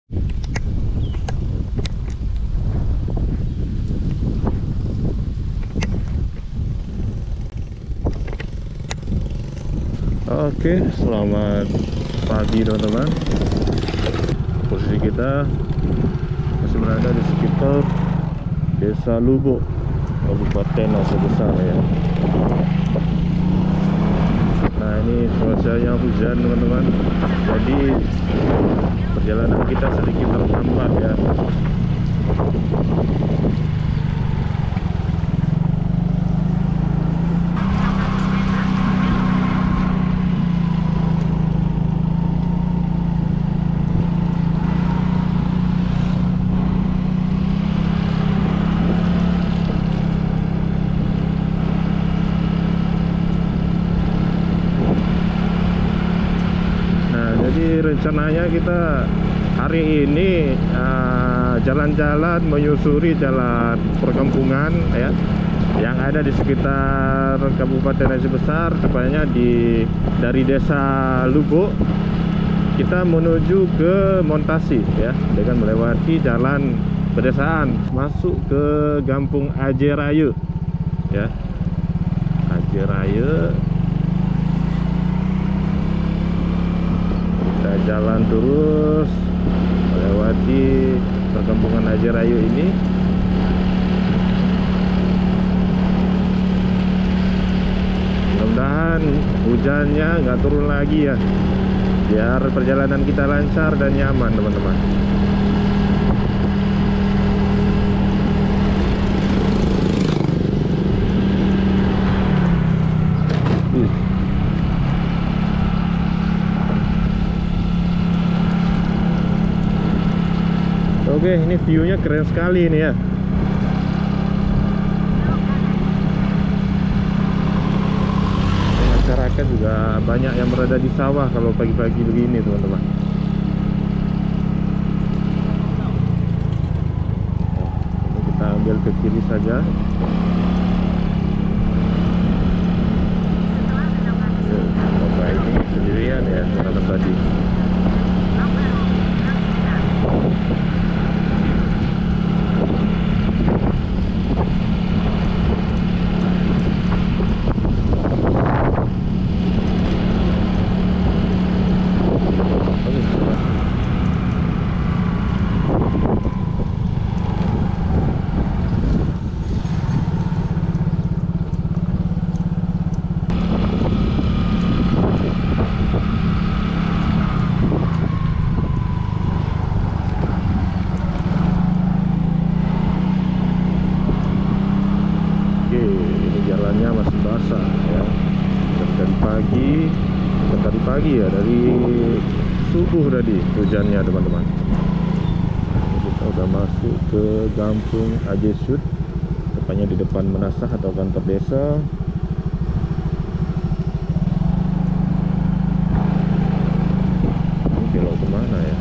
Oke, selamat pagi teman-teman. Posisi kita masih berada di sekitar Desa Lubuk, Kabupaten Aceh Besar ya. Nah, ini cuacanya hujan teman-teman. Jadi perjalanan kita sedikit terhambat ya. Jadi rencananya kita hari ini jalan-jalan menyusuri jalan perkampungan ya, yang ada di sekitar Kabupaten Aceh Besar, tepatnya dari Desa Lubuk kita menuju ke Montasi ya, dengan melewati jalan pedesaan masuk ke Kampung Aceh Raya ya. Aceh Raya. Kita jalan terus melewati perkampungan Aceh Raya ini. Mudah-mudahan hujannya nggak turun lagi ya, biar perjalanan kita lancar dan nyaman teman-teman. Oke, ini view-nya keren sekali ini ya. Masyarakat juga banyak yang berada di sawah kalau pagi-pagi begini teman-teman. Ini kita ambil ke kiri saja. Bapak ini sendirian ya, karena tadi. Jalannya masih basah ya, dari pagi ya, dari subuh tadi hujannya teman-teman. Kita udah masuk ke Kampung Aceh Sud, tepatnya di depan Menasah atau kantor desa. Ini belok kemana ya?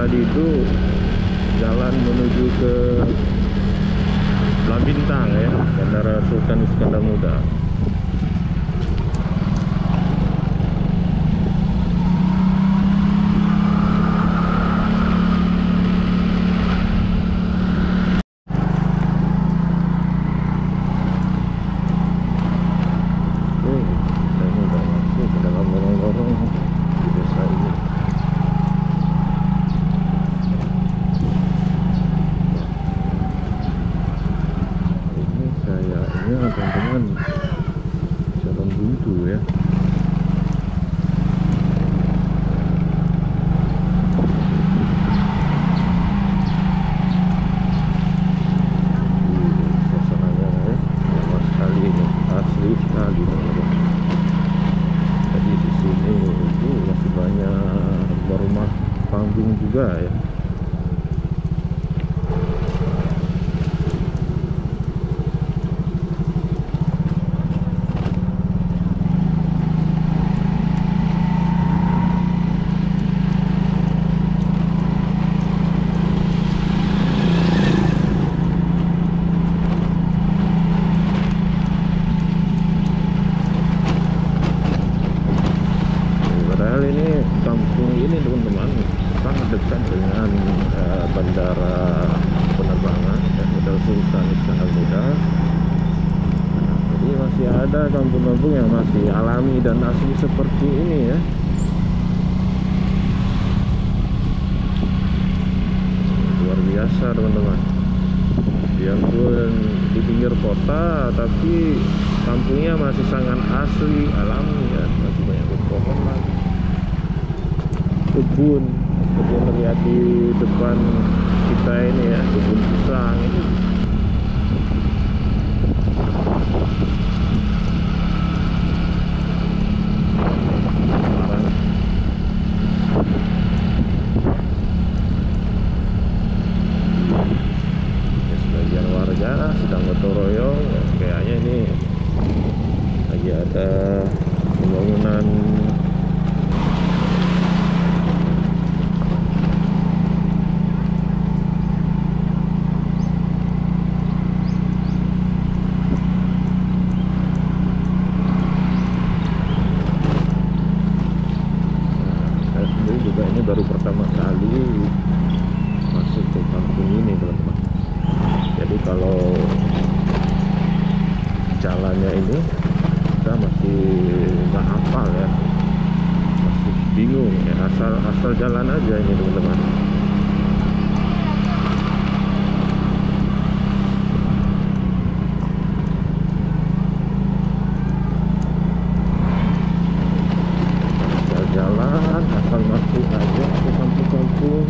tadi itu jalan menuju ke Bintang ya, Bandara Sultan Iskandar Muda. Ini udah masuk ke dalam lorong-lorong di desa ini. Kayaknya teman-teman Jalan Buntu ya. Suasananya ya, enak sekali ini, asli sekali teman-teman. Jadi di sini itu masih banyak rumah panggung juga ya. Padahal ini kampung ini teman-teman sangat dekat dengan bandara penerbangan Bandara Sultan Iskandar Muda. Jadi masih ada kampung-kampung yang masih alami dan asli seperti ini ya. Luar biasa teman-teman. Biarpun di pinggir kota, tapi kampungnya masih sangat asli alami ya. Masih banyak pepohonan, kebun lihat di depan kita ini ya, kebun pisang ini. Ya, sebagian warga sedang gotong royong ya, kayaknya ini lagi ada pembangunan juga. Ini baru pertama kali masuk ke kampung ini teman-teman. Jadi kalau jalannya ini kita masih nggak hafal ya, masih bingung ya, asal jalan aja ini teman-teman. Jalan asal masuk aja ke kampung-kampung.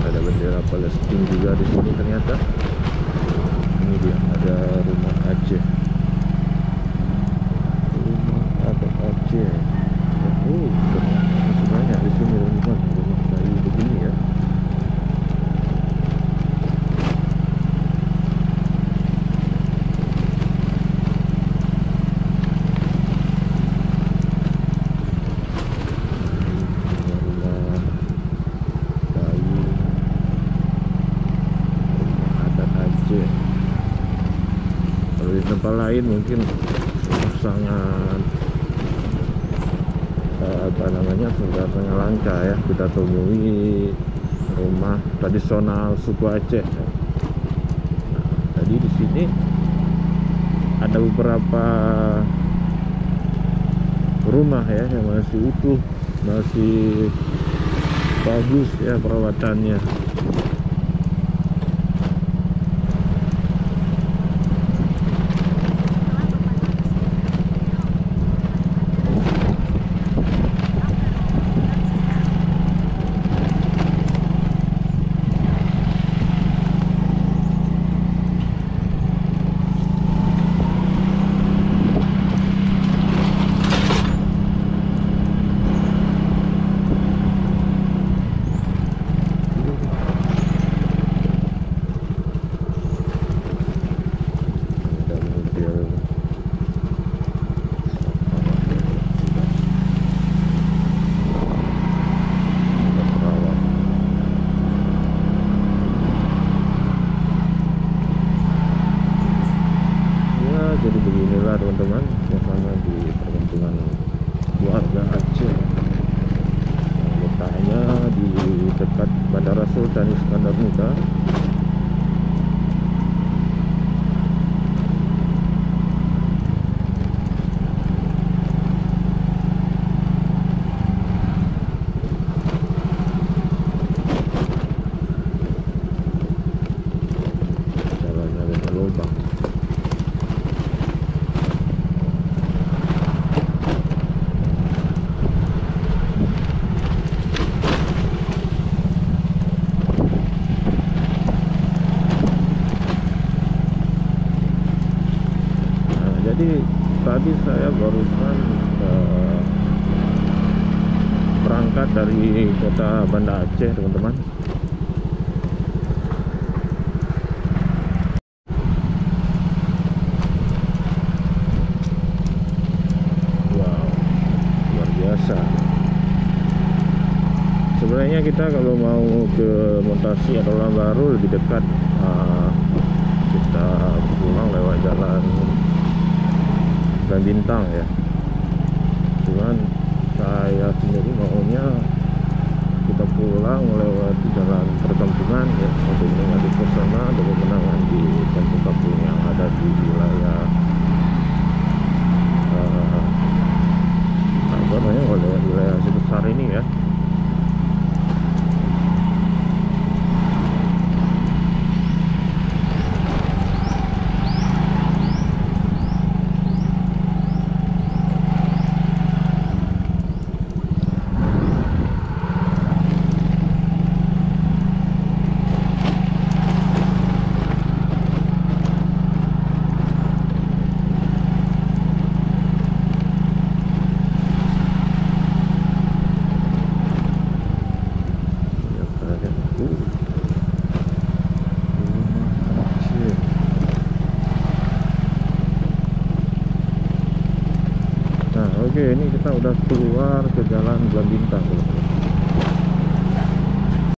Ada bendera Palestina juga di sini ternyata. Ini dia, ada rumah Aceh. Rumah Aceh. Oh, masih banyak di sini teman-teman, rumah kayu begini ya. Kalau di tempat lain mungkin sangat sangat langka ya kita temui rumah tradisional suku Aceh. Nah, tadi di sini ada beberapa rumah ya yang masih utuh, masih bagus ya perawatannya. teman-teman, suasana di perkampungan warga Aceh yang letaknya di dekat Bandara Sultan Iskandar Muda. Jalannya berlubang. Jadi tadi saya barusan berangkat dari kota Banda Aceh, teman-teman. Wow, luar biasa. Sebenarnya kita kalau mau ke Muntasi atau Lambaru lebih dekat, kita pulang lewat jalan dan Bintang ya. Cuman saya sendiri maunya kita pulang melewati jalan perkampungan ya, untuk menikmati suasana dan pemandangan di kampung-kampung yang ada di wilayah apa namanya, wilayah sebesar ini ya. Nah, oke, ini kita udah keluar ke jalan Belang Bintang, teman-teman.